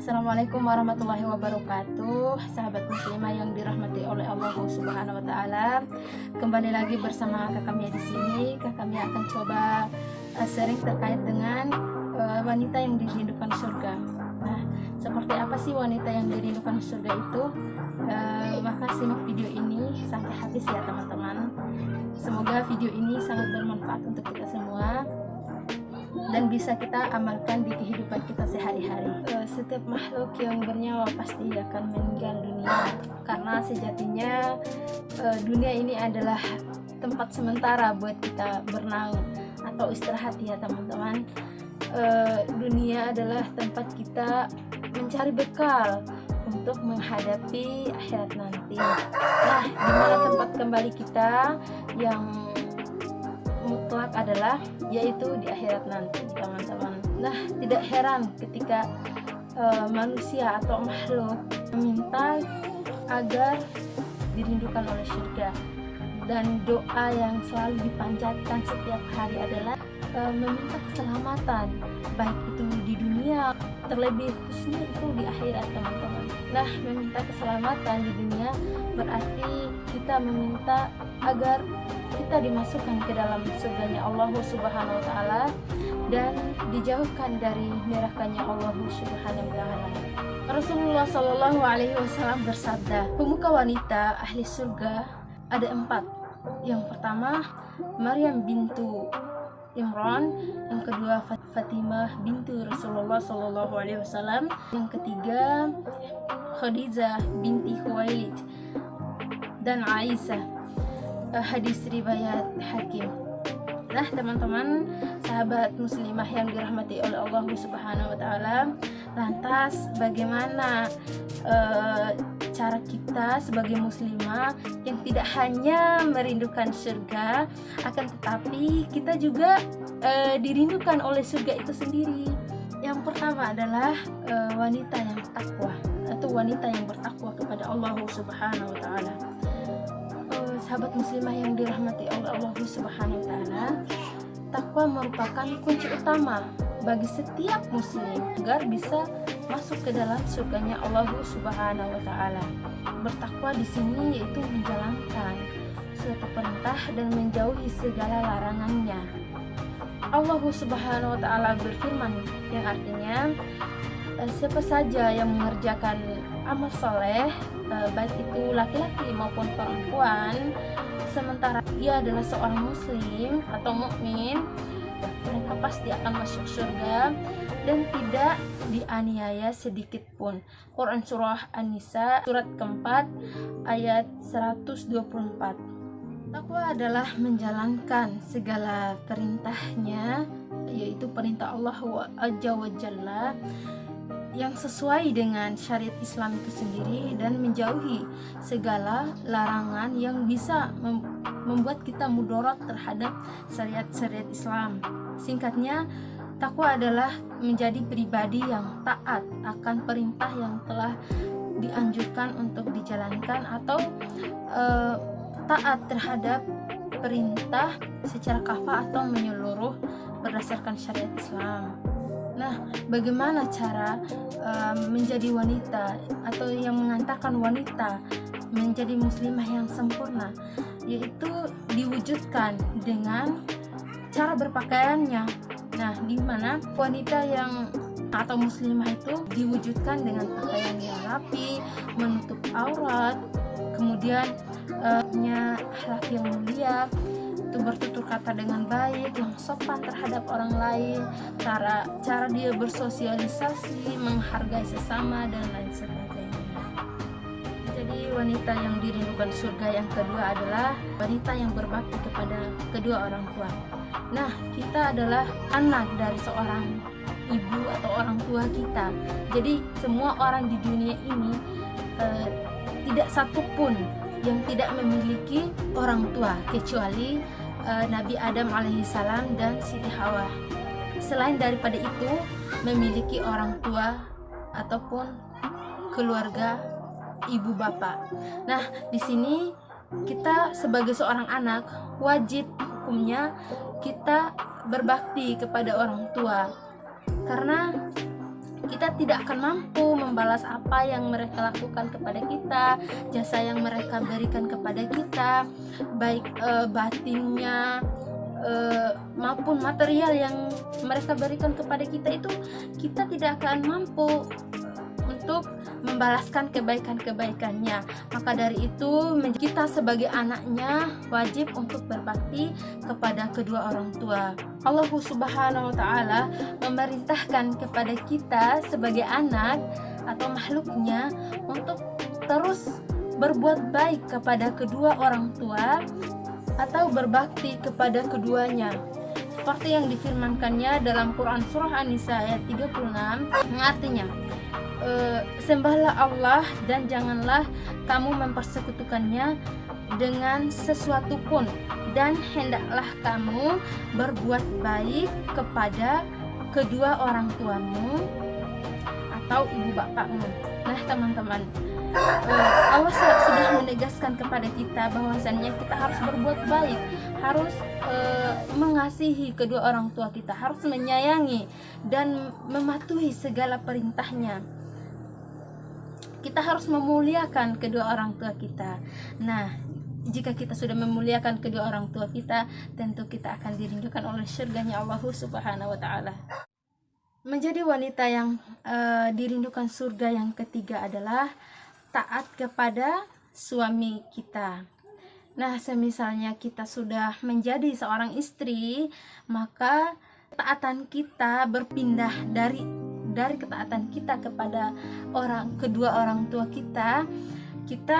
Assalamualaikum warahmatullahi wabarakatuh, sahabat muslimah yang dirahmati oleh Allah Subhanahu wa taala. Kembali lagi bersama Kakak Mia di sini. Kakak Mia akan coba sharing terkait dengan wanita yang dirindukan surga. Nah, seperti apa sih wanita yang dirindukan surga itu? Maka simak video ini sampai habis ya teman-teman. Semoga video ini sangat bermanfaat untuk kita semua dan bisa kita amalkan di kehidupan kita sehari-hari. Setiap makhluk yang bernyawa pasti akan meninggal dunia, karena sejatinya dunia ini adalah tempat sementara buat kita bernaung atau istirahat ya teman-teman. Dunia adalah tempat kita mencari bekal untuk menghadapi akhirat nanti. Nah, dimana tempat kembali kita yang mutlak adalah yaitu di akhirat nanti teman-teman. Nah, tidak heran ketika manusia atau makhluk meminta agar dirindukan oleh surga, dan doa yang selalu dipanjatkan setiap hari adalah meminta keselamatan, baik itu di dunia, terlebih khususnya itu di akhirat teman-teman. Nah, meminta keselamatan di dunia berarti kita meminta agar kita dimasukkan ke dalam surganya Allah Subhanahu wa taala dan dijauhkan dari nerakanya Allah Subhanahu wa taala. Rasulullah Shallallahu alaihi wasallam bersabda, pemuka wanita ahli surga ada 4. Yang pertama, Maryam bintu Imran, yang kedua Fatimah bintu Rasulullah Shallallahu alaihi wasallam, yang ketiga Khadijah binti Khuwailid, dan Aisyah. Hadis riwayat Hakim. Nah teman-teman, sahabat muslimah yang dirahmati oleh Allah Subhanahu wa taala, lantas bagaimana cara kita sebagai muslimah yang tidak hanya merindukan surga, akan tetapi kita juga dirindukan oleh surga itu sendiri? Yang pertama adalah wanita yang takwa atau wanita yang bertakwa kepada Allah Subhanahu wa taala. Sahabat muslimah yang dirahmati oleh Allah Subhanahu wa taala, takwa merupakan kunci utama bagi setiap muslim agar bisa masuk ke dalam surganya Allah Subhanahu wa taala. Bertakwa di sini yaitu menjalankan suatu perintah dan menjauhi segala larangannya. Allah Subhanahu wa taala berfirman yang artinya siapa saja yang mengerjakan amal soleh, baik itu laki-laki maupun perempuan, sementara ia adalah seorang muslim atau mukmin, mereka pasti akan masuk surga dan tidak dianiaya sedikit pun. Quran surah An-Nisa surat keempat ayat 124. Takwa adalah menjalankan segala perintahnya, yaitu perintah Allah Azza wa Jalla yang sesuai dengan syariat Islam itu sendiri, dan menjauhi segala larangan yang bisa membuat kita mudarat terhadap syariat Islam. Singkatnya, takwa adalah menjadi pribadi yang taat akan perintah yang telah dianjurkan untuk dijalankan, atau taat terhadap perintah secara kafah atau menyeluruh berdasarkan syariat Islam. Nah, bagaimana cara menjadi wanita atau yang mengantarkan wanita menjadi muslimah yang sempurna? Yaitu diwujudkan dengan cara berpakaiannya. Nah, di mana wanita yang atau muslimah itu diwujudkan dengan pakaian yang rapi, menutup aurat, kemudian punya akhlak yang mulia, itu bertutur kata dengan baik, yang sopan terhadap orang lain, cara dia bersosialisasi, menghargai sesama, dan lain sebagainya. Jadi wanita yang dirindukan surga yang kedua adalah wanita yang berbakti kepada kedua orang tua. Nah, kita adalah anak dari seorang ibu atau orang tua kita. Jadi semua orang di dunia ini tidak satupun yang tidak memiliki orang tua, kecuali Nabi Adam alaihissalam dan Siti Hawa. Selain daripada itu, memiliki orang tua ataupun keluarga ibu bapak. Nah, di sini kita sebagai seorang anak wajib hukumnya kita berbakti kepada orang tua, karena kita tidak akan mampu membalas apa yang mereka lakukan kepada kita, jasa yang mereka berikan kepada kita, baik batinnya maupun material yang mereka berikan kepada kita. Itu kita tidak akan mampu untuk membalaskan kebaikan-kebaikannya. Maka dari itu kita sebagai anaknya wajib untuk berbakti kepada kedua orang tua. Allah Subhanahu wa Ta'ala memerintahkan kepada kita sebagai anak atau makhluknya untuk terus berbuat baik kepada kedua orang tua atau berbakti kepada keduanya, seperti yang difirmankannya dalam Quran Surah An-Nisa ayat 36, yang artinya sembahlah Allah dan janganlah kamu mempersekutukannya dengan sesuatu pun, dan hendaklah kamu berbuat baik kepada kedua orang tuamu atau ibu bapakmu. Nah teman-teman, Allah sudah menegaskan kepada kita bahwasannya kita harus berbuat baik, harus mengasihi kedua orang tua kita, harus menyayangi dan mematuhi segala perintahnya. Kita harus memuliakan kedua orang tua kita. Nah, jika kita sudah memuliakan kedua orang tua kita, tentu kita akan dirindukan oleh surganya Allah Subhanahu wa Ta'ala. Menjadi wanita yang dirindukan surga yang ketiga adalah taat kepada suami kita. Nah, semisalnya kita sudah menjadi seorang istri, maka taatan kita berpindah dari ketaatan kita kepada kedua orang tua kita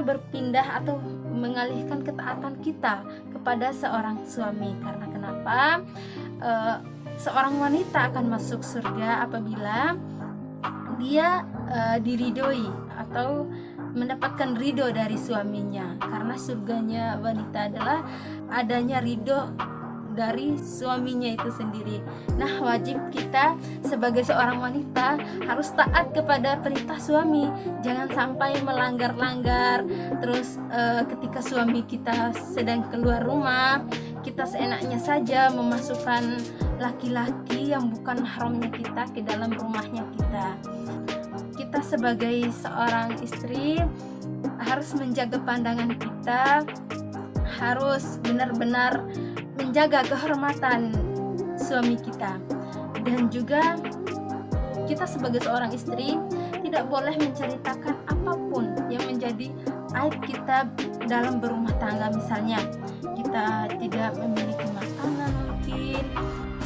berpindah atau mengalihkan ketaatan kita kepada seorang suami. Karena kenapa? Seorang wanita akan masuk surga apabila dia diridhoi atau mendapatkan ridho dari suaminya, karena surganya wanita adalah adanya ridho dari suaminya itu sendiri. Nah, wajib kita sebagai seorang wanita harus taat kepada perintah suami. Jangan sampai melanggar-langgar. Terus ketika suami kita sedang keluar rumah, kita seenaknya saja memasukkan laki-laki yang bukan mahramnya kita ke dalam rumahnya kita. Kita sebagai seorang istri harus menjaga pandangan kita, harus benar-benar menjaga kehormatan suami kita, dan juga kita sebagai seorang istri tidak boleh menceritakan apapun yang menjadi aib kita dalam berumah tangga. Misalnya kita tidak memiliki makanan, mungkin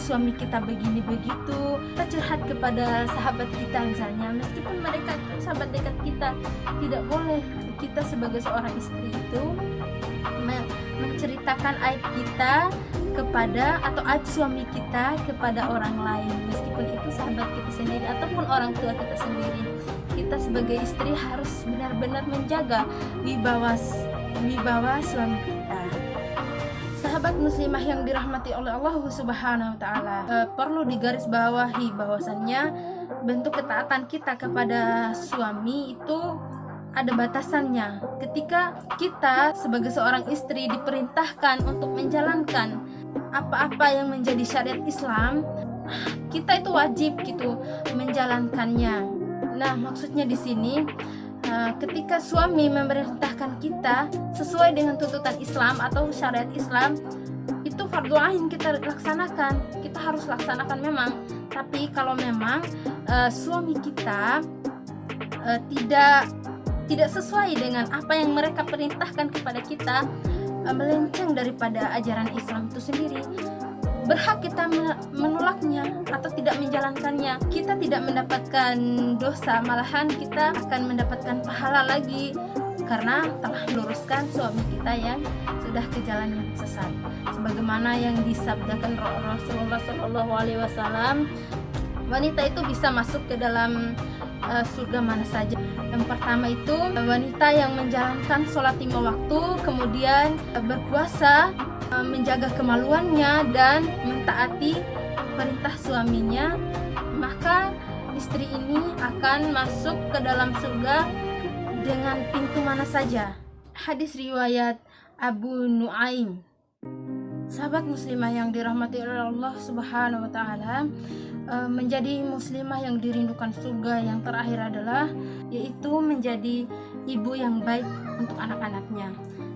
suami kita begini begitu, kita curhat kepada sahabat kita misalnya, meskipun mereka itu sahabat dekat kita, tidak boleh kita sebagai seorang istri itu menceritakan aib kita kepada atau aib suami kita kepada orang lain, meskipun itu sahabat kita sendiri ataupun orang tua kita sendiri. Kita sebagai istri harus benar-benar menjaga wibawa suami kita. Sahabat muslimah yang dirahmati oleh Allah Subhanahu wa Ta'ala, perlu digarisbawahi bahwasannya bentuk ketaatan kita kepada suami itu ada batasannya. Ketika kita sebagai seorang istri diperintahkan untuk menjalankan apa-apa yang menjadi syariat Islam, kita itu wajib gitu menjalankannya. Nah, maksudnya di sini ketika suami memerintahkan kita sesuai dengan tuntutan Islam atau syariat Islam, itu fardu ain kita laksanakan. Kita harus laksanakan memang. Tapi kalau memang suami kita tidak sesuai dengan apa yang mereka perintahkan kepada kita, melenceng daripada ajaran Islam itu sendiri, berhak kita menolaknya atau tidak menjalankannya. Kita tidak mendapatkan dosa, malahan kita akan mendapatkan pahala lagi karena telah meluruskan suami kita yang sudah ke jalan yang sesat. Sebagaimana yang disabdakan Rasulullah SAW, wanita itu bisa masuk ke dalam surga mana saja. Yang pertama itu wanita yang menjalankan sholat 5 waktu, kemudian berpuasa, menjaga kemaluannya dan mentaati perintah suaminya, maka istri ini akan masuk ke dalam surga dengan pintu mana saja. Hadis riwayat Abu Nuaim. Sahabat muslimah yang dirahmati oleh Allah Subhanahu wa taala, menjadi muslimah yang dirindukan surga yang terakhir adalah yaitu menjadi ibu yang baik untuk anak-anaknya.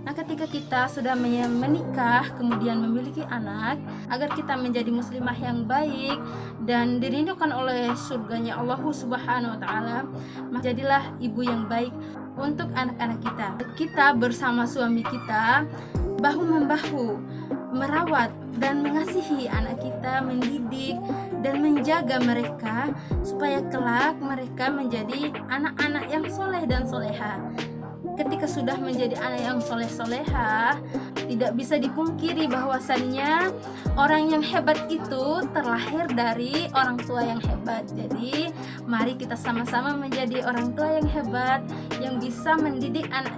Nah, ketika kita sudah menikah kemudian memiliki anak, agar kita menjadi muslimah yang baik dan dirindukan oleh surganya Allah Subhanahu wa taala, jadilah ibu yang baik untuk anak-anak kita. Kita bersama suami kita bahu-membahu merawat dan mengasihi anak kita, mendidik dan menjaga mereka supaya kelak mereka menjadi anak-anak yang soleh dan soleha. Ketika sudah menjadi anak yang soleh-soleha, tidak bisa dipungkiri bahwasannya orang yang hebat itu terlahir dari orang tua yang hebat. Jadi mari kita sama-sama menjadi orang tua yang hebat, yang bisa mendidik anak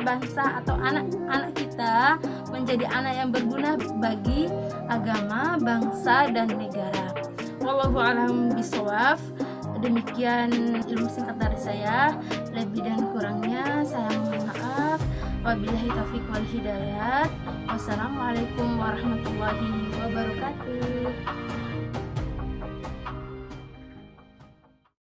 bangsa atau anak-anak kita menjadi anak yang berguna bagi agama, bangsa, dan negara. Wallahu a'lam bishawab. Demikian ilmu singkat dari saya. Lebih dan kurangnya saya mohon maaf. Wabillahi taufiq wal hidayat. Wassalamualaikum warahmatullahi wabarakatuh.